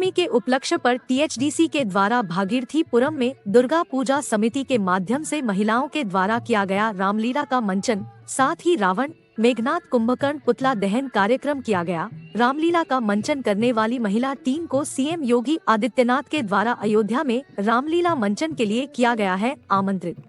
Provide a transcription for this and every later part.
विजयदशमी के उपलक्ष्य पर टीएचडीसी के द्वारा भागीरथीपुरम में दुर्गा पूजा समिति के माध्यम से महिलाओं के द्वारा किया गया रामलीला का मंचन, साथ ही रावण, मेघनाथ, कुंभकर्ण पुतला दहन कार्यक्रम किया गया। रामलीला का मंचन करने वाली महिला टीम को सीएम योगी आदित्यनाथ के द्वारा अयोध्या में रामलीला मंचन के लिए किया गया है आमंत्रित।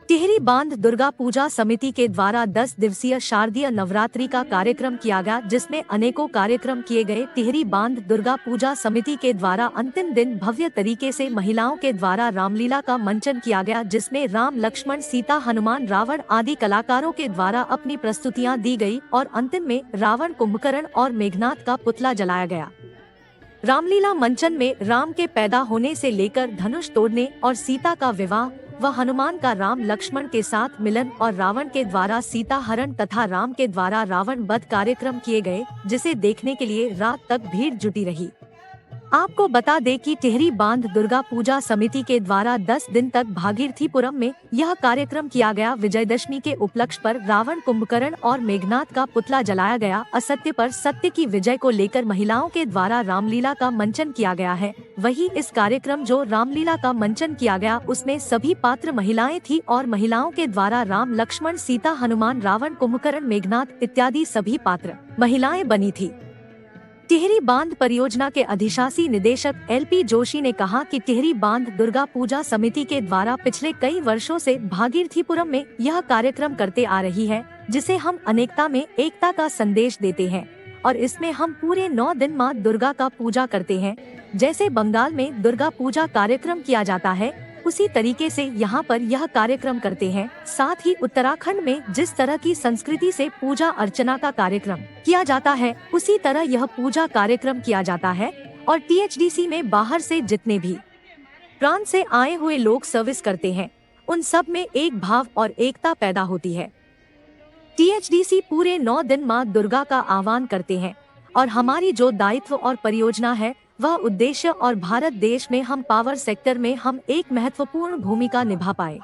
टिहरी बांध दुर्गा पूजा समिति के द्वारा 10 दिवसीय शारदीय नवरात्रि का कार्यक्रम किया गया, जिसमें अनेकों कार्यक्रम किए गए। टिहरी बांध दुर्गा पूजा समिति के द्वारा अंतिम दिन भव्य तरीके से महिलाओं के द्वारा रामलीला का मंचन किया गया, जिसमें राम, लक्ष्मण, सीता, हनुमान, रावण आदि कलाकारों के द्वारा अपनी प्रस्तुतियां दी गई और अंतिम में रावण, कुंभकर्ण और मेघनाथ का पुतला जलाया गया। रामलीला मंचन में राम के पैदा होने से लेकर धनुष तोड़ने और सीता का विवाह व हनुमान का राम लक्ष्मण के साथ मिलन और रावण के द्वारा सीता हरण तथा राम के द्वारा रावण वध कार्यक्रम किए गए, जिसे देखने के लिए रात तक भीड़ जुटी रही। आपको बता दें कि टिहरी बांध दुर्गा पूजा समिति के द्वारा 10 दिन तक भागीरथीपुरम में यह कार्यक्रम किया गया। विजयदशमी के उपलक्ष्य पर रावण, कुंभकर्ण और मेघनाथ का पुतला जलाया गया। असत्य पर सत्य की विजय को लेकर महिलाओं के द्वारा रामलीला का मंचन किया गया है। वही इस कार्यक्रम जो रामलीला का मंचन किया गया उसमें सभी पात्र महिलाएं थी और महिलाओं के द्वारा राम, लक्ष्मण, सीता, हनुमान, रावण, कुंभकर्ण, मेघनाथ इत्यादि सभी पात्र महिलाएं बनी थी। टिहरी बांध परियोजना के अधिशासी निदेशक एलपी जोशी ने कहा कि टिहरी बांध दुर्गा पूजा समिति के द्वारा पिछले कई वर्षों से भागीरथीपुरम में यह कार्यक्रम करते आ रही है, जिसे हम अनेकता में एकता का संदेश देते हैं और इसमें हम पूरे 9 दिन मां दुर्गा का पूजा करते हैं। जैसे बंगाल में दुर्गा पूजा कार्यक्रम किया जाता है, उसी तरीके से यहाँ पर यह कार्यक्रम करते हैं। साथ ही उत्तराखंड में जिस तरह की संस्कृति से पूजा अर्चना का कार्यक्रम किया जाता है, उसी तरह यह पूजा कार्यक्रम किया जाता है और टीएचडीसी में बाहर से जितने भी प्रांत से आए हुए लोग सर्विस करते हैं, उन सब में एक भाव और एकता पैदा होती है। टीएचडीसी पूरे 9 दिन मां दुर्गा का आह्वान करते हैं और हमारी जो दायित्व और परियोजना है वह उद्देश्य और भारत देश में हम पावर सेक्टर में हम एक महत्वपूर्ण भूमिका निभा पाए।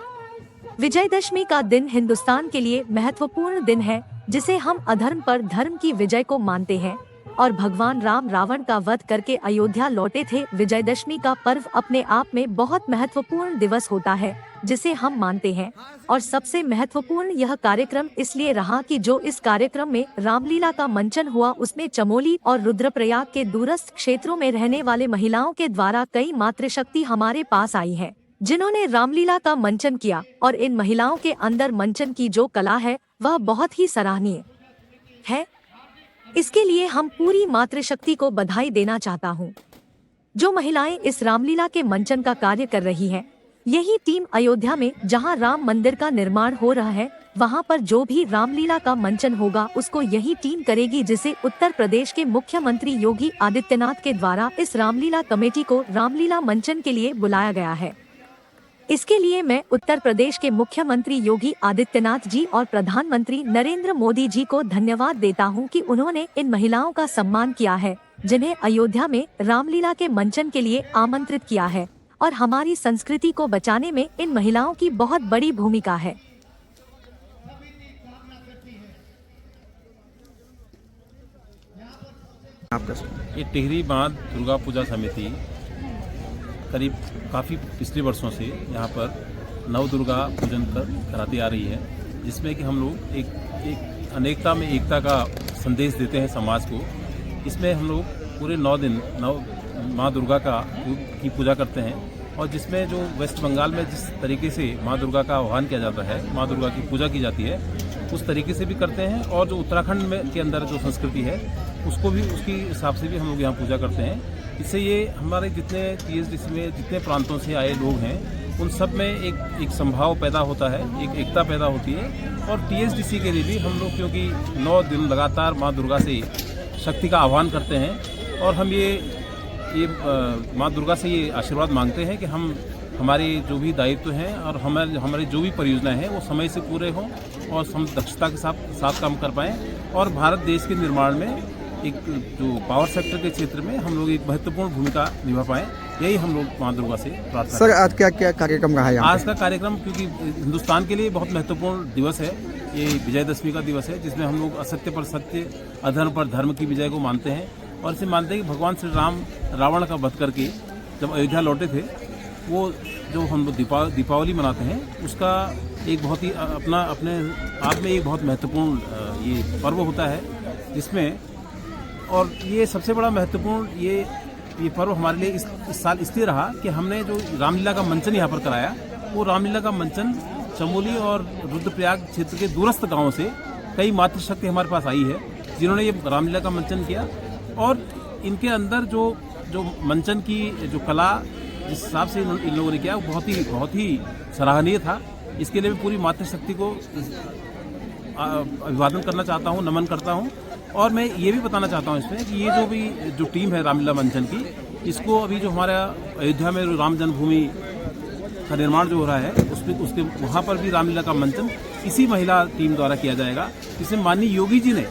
विजयदशमी का दिन हिंदुस्तान के लिए महत्वपूर्ण दिन है, जिसे हम अधर्म पर धर्म की विजय को मानते हैं और भगवान राम रावण का वध करके अयोध्या लौटे थे। विजयदशमी का पर्व अपने आप में बहुत महत्वपूर्ण दिवस होता है, जिसे हम मानते हैं और सबसे महत्वपूर्ण यह कार्यक्रम इसलिए रहा कि जो इस कार्यक्रम में रामलीला का मंचन हुआ उसमें चमोली और रुद्रप्रयाग के दूरस्थ क्षेत्रों में रहने वाले महिलाओं के द्वारा कई मातृशक्ति हमारे पास आई है, जिन्होंने रामलीला का मंचन किया और इन महिलाओं के अंदर मंचन की जो कला है वह बहुत ही सराहनीय है। इसके लिए हम पूरी मातृशक्ति को बधाई देना चाहता हूँ। जो महिलाएं इस रामलीला के मंचन का कार्य कर रही हैं, यही टीम अयोध्या में जहां राम मंदिर का निर्माण हो रहा है, वहां पर जो भी रामलीला का मंचन होगा उसको यही टीम करेगी, जिसे उत्तर प्रदेश के मुख्यमंत्री योगी आदित्यनाथ के द्वारा इस रामलीला कमेटी को रामलीला मंचन के लिए बुलाया गया है। इसके लिए मैं उत्तर प्रदेश के मुख्यमंत्री योगी आदित्यनाथ जी और प्रधानमंत्री नरेंद्र मोदी जी को धन्यवाद देता हूं कि उन्होंने इन महिलाओं का सम्मान किया है, जिन्हें अयोध्या में रामलीला के मंचन के लिए आमंत्रित किया है और हमारी संस्कृति को बचाने में इन महिलाओं की बहुत बड़ी भूमिका है। ये टिहरी बांध दुर्गा पूजा समिति करीब काफ़ी पिछले वर्षों से यहाँ पर नव दुर्गा पूजन कराती आ रही है, जिसमें कि हम लोग एक अनेकता में एकता का संदेश देते हैं समाज को। इसमें हम लोग पूरे 9 दिन माँ दुर्गा की पूजा करते हैं और जिसमें जो वेस्ट बंगाल में जिस तरीके से माँ दुर्गा का आह्वान किया जाता है, माँ दुर्गा की पूजा की जाती है, उस तरीके से भी करते हैं और जो उत्तराखंड में के अंदर जो संस्कृति है उसको भी उसकी हिसाब से भी हम लोग यहाँ पूजा करते हैं। इससे ये हमारे जितने टीएचडीसी में जितने प्रांतों से आए लोग हैं उन सब में एक संभाव पैदा होता है, एक एकता पैदा होती है। और टीएचडीसी के लिए भी हम लोग क्योंकि 9 दिन लगातार माँ दुर्गा से शक्ति का आह्वान करते हैं और हम ये माँ दुर्गा से ये आशीर्वाद मांगते हैं कि हमारे जो भी दायित्व हैं और हमारी जो भी परियोजनाएं हैं वो समय से पूरे हों और हम दक्षता के साथ काम कर पाएँ और भारत देश के निर्माण में एक जो पावर सेक्टर के क्षेत्र में हम लोग एक महत्वपूर्ण भूमिका निभा पाएँ, यही हम लोग माँ दुर्गा से प्रार्थना। सर आज क्या कार्यक्रम रहा है? आज का कार्यक्रम क्योंकि हिंदुस्तान के लिए बहुत महत्वपूर्ण दिवस है, ये विजयदशमी का दिवस है, जिसमें हम लोग असत्य पर सत्य, अधर्म पर धर्म की विजय को मानते हैं और इसे मानते हैं कि भगवान श्री राम रावण का वध करके जब अयोध्या लौटे थे, वो जो हम लोग दीपावली मनाते हैं, उसका एक बहुत ही अपने आप में एक बहुत महत्वपूर्ण ये पर्व होता है, जिसमें और ये सबसे बड़ा महत्वपूर्ण ये पर्व हमारे लिए इस साल इसलिए रहा कि हमने जो रामलीला का मंचन यहाँ पर कराया, वो रामलीला का मंचन चमोली और रुद्रप्रयाग क्षेत्र के दूरस्थ गांवों से कई मातृशक्ति हमारे पास आई है, जिन्होंने ये रामलीला का मंचन किया। और इनके अंदर जो मंचन की जो कला जिस हिसाब से इन लोगों ने किया, वो बहुत ही सराहनीय था। इसके लिए मैं पूरी मातृशक्ति को अभिवादन करना चाहता हूँ, नमन करता हूँ। और मैं ये भी बताना चाहता हूँ इसमें कि ये जो टीम है रामलीला मंचन की, इसको अभी जो हमारा अयोध्या में राम जन्मभूमि का निर्माण जो हो रहा है, उसके वहाँ पर भी रामलीला का मंचन इसी महिला टीम द्वारा किया जाएगा। इसमें माननीय योगी जी ने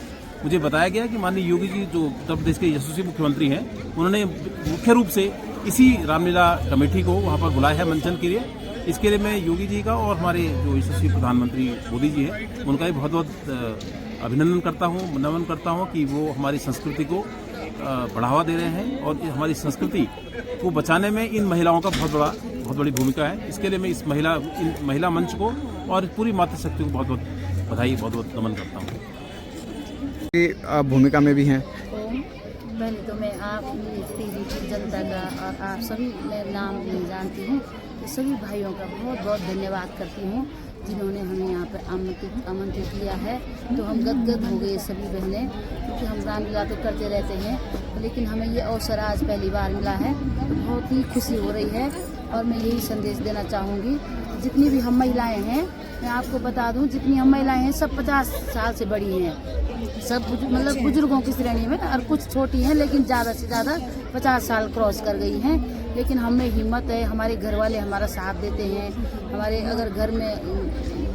मुझे बताया गया कि माननीय योगी जी जो उत्तर प्रदेश के यशस्वी मुख्यमंत्री हैं, उन्होंने मुख्य रूप से इसी रामलीला कमेटी को वहाँ पर बुलाया है मंचन के लिए। इसके लिए मैं योगी जी का और हमारे जो यशस्वी प्रधानमंत्री मोदी जी हैं, उनका भी बहुत बहुत अभिनंदन करता हूँ, नमन करता हूँ कि वो हमारी संस्कृति को बढ़ावा दे रहे हैं और हमारी संस्कृति को बचाने में इन महिलाओं का बहुत बड़ी भूमिका है। इसके लिए मैं इस महिला मंच को और पूरी मातृशक्ति को बहुत बहुत बधाई, बहुत बहुत नमन करता हूँ। भूमिका में भी हैं। पहले तो मैं आप जनता का और आप सभी मैं नाम नहीं जानती हूँ, तो सभी भाइयों का बहुत बहुत धन्यवाद करती हूँ जिन्होंने हमें यहाँ पर आमंत्रित किया है। तो हम गदगद हो गए सभी बहनें, क्योंकि हम रामलीला तो करते रहते हैं, लेकिन हमें ये अवसर आज पहली बार मिला है, तो बहुत ही खुशी हो रही है। और मैं यही संदेश देना चाहूँगी, जितनी भी हम महिलाएं हैं, मैं आपको बता दूं, जितनी हम महिलाएं हैं सब 50 साल से बड़ी हैं, सब मतलब बुजुर्गों की श्रेणी में, और कुछ छोटी हैं लेकिन ज़्यादा से ज़्यादा 50 साल क्रॉस कर गई हैं। लेकिन हमें हिम्मत है, हमारे घर वाले हमारा साथ देते हैं। हमारे अगर घर में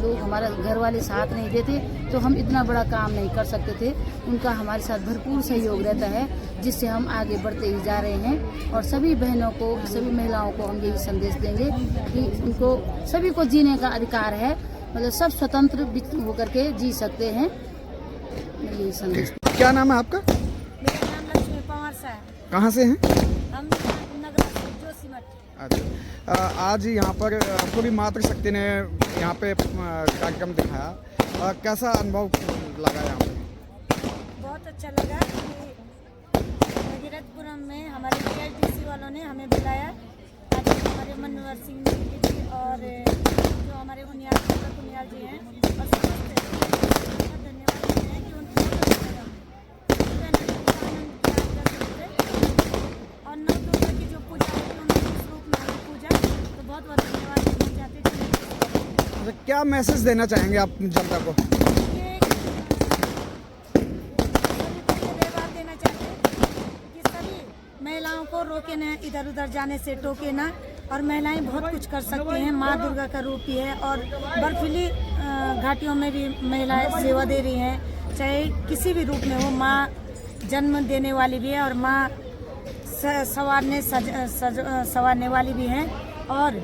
लोग हमारा घर वाले साथ नहीं देते तो हम इतना बड़ा काम नहीं कर सकते थे। उनका हमारे साथ भरपूर सहयोग रहता है, जिससे हम आगे बढ़ते ही जा रहे हैं। और सभी बहनों को, सभी महिलाओं को हम यही संदेश देंगे कि उनको सभी को जीने का अधिकार है, मतलब सब स्वतंत्र होकर के जी सकते हैं। यही संदेश। क्या नाम है आपका? मेरा नाम लक्ष्मी पवार है। कहाँ से हैं? हम नगर जोशीमठ। अच्छा, आज यहाँ पर आपको भी मातृशक्ति ने यहाँ पे कार्यक्रम दिखाया, कैसा अनुभव लगा यहाँ पे? बहुत अच्छा लगा कि भगीरथपुरम में हमारे THDC वालों ने हमें बुलाया। आज हमारे मनोहर सिंह जी और जो हमारे उनियाल जी हैं, और बहुत धन्यवाद देते हैं कि उनकी और 9 दुर्गा की जो पूजा है, उन्होंने इस रूप में हमें पूजा, तो बहुत बहुत धन्यवाद देना चाहते हैं। क्या मैसेज देना चाहेंगे आप जनता को? देना चाहते हैं कि सभी महिलाओं को रोके ना, इधर उधर जाने से टोके ना। और महिलाएं बहुत कुछ कर सकती हैं, माँ दुर्गा का रूप ही है। और बर्फीली घाटियों में भी महिलाएं सेवा दे रही हैं, चाहे किसी भी रूप में हो। माँ जन्म देने वाली भी है और माँ संवारने वाली भी हैं। और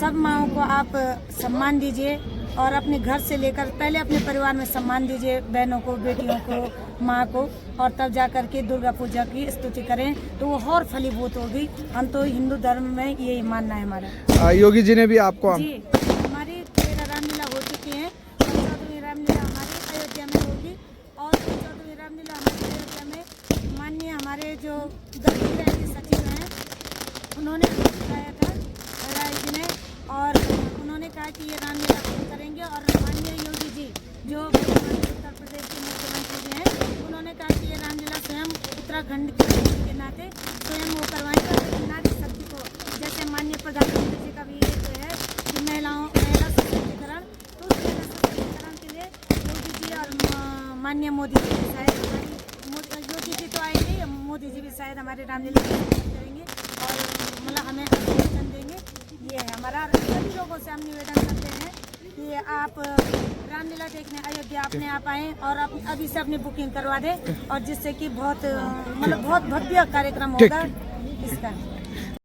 सब माँओं को आप सम्मान दीजिए, और अपने घर से लेकर पहले अपने परिवार में सम्मान दीजिए, बहनों को, बेटियों को, माँ को, और तब जा कर के दुर्गा पूजा की स्तुति करें तो वो और फलीभूत होगी। हम तो हिंदू धर्म में यही मानना है हमारा। योगी जी ने भी आपको जी, हमारी 13 रामलीला हो चुकी हैं, और 14वीं रामलीला हमारी अयोध्या में होगी। और 14वीं रामलीला हमारी अयोध्या में माननीय हमारे जो दक्षिण सचिव हैं, उन्होंने बताया था राय जी ने, और उन्होंने कहा कि ये रामलीला करेंगे। और माननीय योगी जी जो उत्तर प्रदेश के मुख्यमंत्री जी हैं, उन्होंने कहा कि ये रामलीला स्वयं उत्तराखंड के नाते स्वयं वो करवाएंगे। और नारी शक्ति को, जैसे माननीय प्रधानमंत्री जी का भी ये तो है कि महिला सशक्तिकरण, तो उस महिला सशक्तिकरण के लिए योगी जी और माननीय मोदी जी भी शायद, योगी जी तो आएंगे, मोदी जी भी शायद हमारे रामलीला करेंगे और मतलब हमें अभिनंदन देंगे। ये है हमारा। सभी लोगों से हम निवेदन करते हैं कि आप रामलीला देखने अयोध्या अपने आप आएँ और अभी से अपनी बुकिंग करवा दें, और जिससे कि बहुत मतलब बहुत भव्य कार्यक्रम होगा इसका।